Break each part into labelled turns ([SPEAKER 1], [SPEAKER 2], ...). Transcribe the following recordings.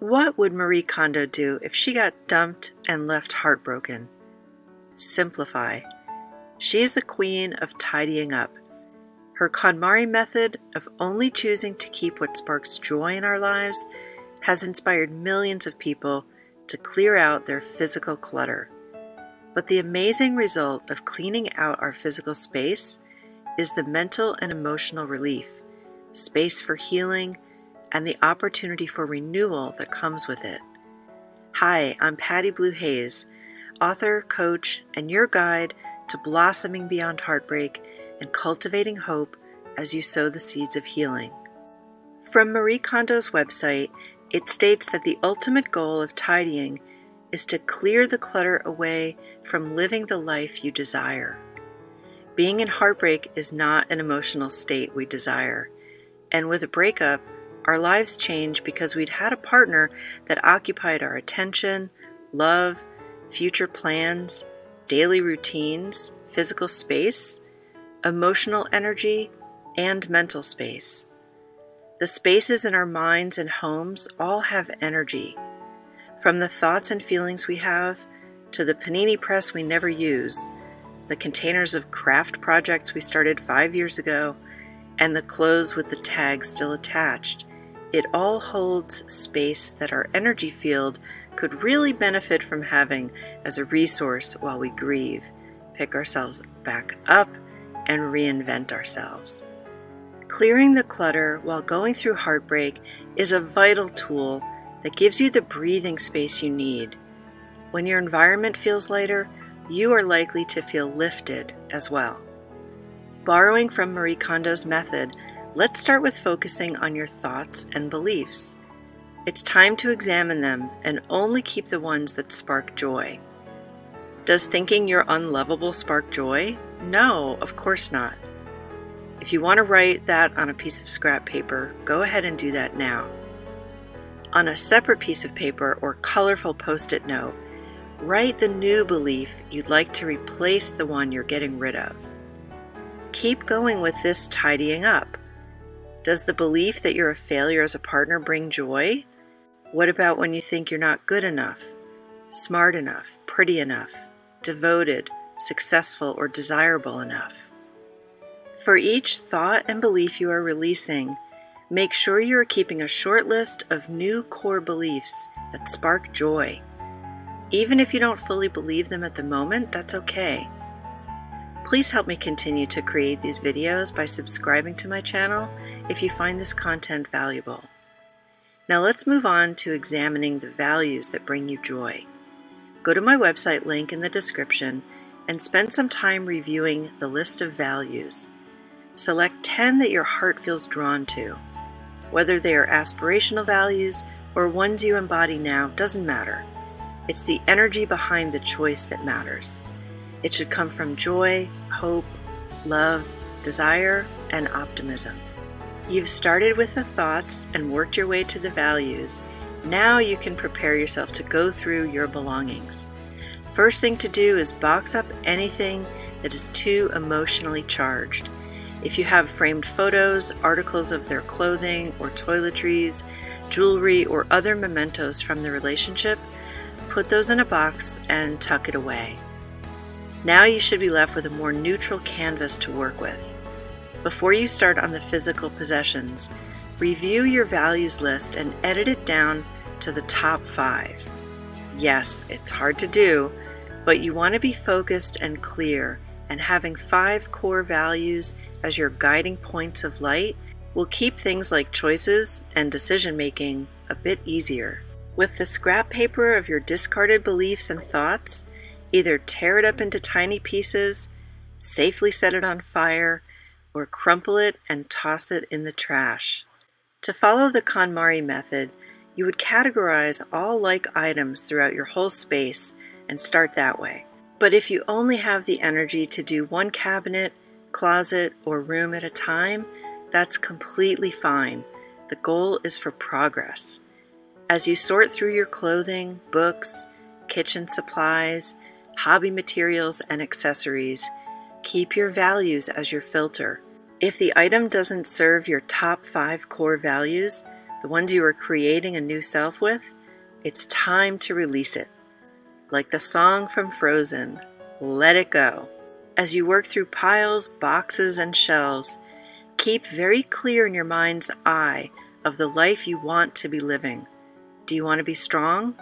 [SPEAKER 1] What would Marie Kondo do if she got dumped and left heartbroken? Simplify. She is the queen of tidying up. Her KonMari method of only choosing to keep what sparks joy in our lives has inspired millions of people to clear out their physical clutter. But the amazing result of cleaning out our physical space is the mental and emotional relief, space for healing, and the opportunity for renewal that comes with it. Hi, I'm Patty Blue Hayes, author, coach, and your guide to blossoming beyond heartbreak and cultivating hope as you sow the seeds of healing. From Marie Kondo's website, it states that the ultimate goal of tidying is to clear the clutter away from living the life you desire. Being in heartbreak is not an emotional state we desire, and with a breakup, our lives change because we'd had a partner that occupied our attention, love, future plans, daily routines, physical space, emotional energy, and mental space. The spaces in our minds and homes all have energy. From the thoughts and feelings we have, to the panini press we never use, the containers of craft projects we started 5 years ago, and the clothes with the tags still attached, it all holds space that our energy field could really benefit from having as a resource while we grieve, pick ourselves back up, and reinvent ourselves. Clearing the clutter while going through heartbreak is a vital tool that gives you the breathing space you need. When your environment feels lighter, you are likely to feel lifted as well. Borrowing from Marie Kondo's method, let's start with focusing on your thoughts and beliefs. It's time to examine them and only keep the ones that spark joy. Does thinking you're unlovable spark joy? No, of course not. If you want to write that on a piece of scrap paper, go ahead and do that now. On a separate piece of paper or colorful Post-it note, write the new belief you'd like to replace the one you're getting rid of. Keep going with this tidying up. Does the belief that you're a failure as a partner bring joy? What about when you think you're not good enough, smart enough, pretty enough, devoted, successful, or desirable enough? For each thought and belief you are releasing, make sure you are keeping a short list of new core beliefs that spark joy. Even if you don't fully believe them at the moment, that's okay. Please help me continue to create these videos by subscribing to my channel if you find this content valuable. Now let's move on to examining the values that bring you joy. Go to my website link in the description and spend some time reviewing the list of values. Select 10 that your heart feels drawn to. Whether they are aspirational values or ones you embody now doesn't matter. It's the energy behind the choice that matters. It should come from joy, hope, love, desire, and optimism. You've started with the thoughts and worked your way to the values. Now you can prepare yourself to go through your belongings. First thing to do is box up anything that is too emotionally charged. If you have framed photos, articles of their clothing or toiletries, jewelry, or other mementos from the relationship, put those in a box and tuck it away. Now you should be left with a more neutral canvas to work with. Before you start on the physical possessions, review your values list and edit it down to the top 5. Yes, it's hard to do, but you want to be focused and clear, and having 5 core values as your guiding points of light will keep things like choices and decision-making a bit easier. With the scrap paper of your discarded beliefs and thoughts, either tear it up into tiny pieces, safely set it on fire, or crumple it and toss it in the trash. To follow the KonMari method, you would categorize all like items throughout your whole space and start that way. But if you only have the energy to do one cabinet, closet, or room at a time, that's completely fine. The goal is for progress. As you sort through your clothing, books, kitchen supplies, hobby materials, and accessories, keep your values as your filter. If the item doesn't serve your top 5 core values, the ones you are creating a new self with, it's time to release it. Like the song from Frozen, let it go. As you work through piles, boxes, and shelves, keep very clear in your mind's eye of the life you want to be living. Do you want to be strong?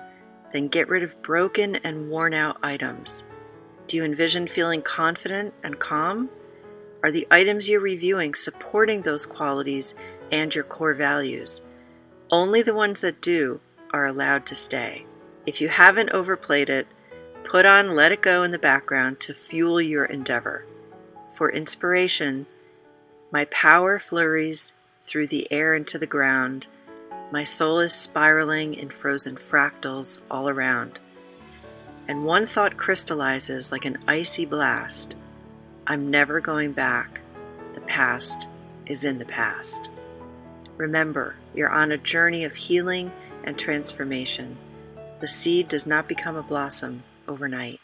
[SPEAKER 1] Then get rid of broken and worn out items. Do you envision feeling confident and calm? Are the items you're reviewing supporting those qualities and your core values? Only the ones that do are allowed to stay. If you haven't overplayed it, put on Let It Go in the background to fuel your endeavor. For inspiration, my power flurries through the air into the ground. My soul is spiraling in frozen fractals all around. And one thought crystallizes like an icy blast. I'm never going back. The past is in the past. Remember, you're on a journey of healing and transformation. The seed does not become a blossom overnight.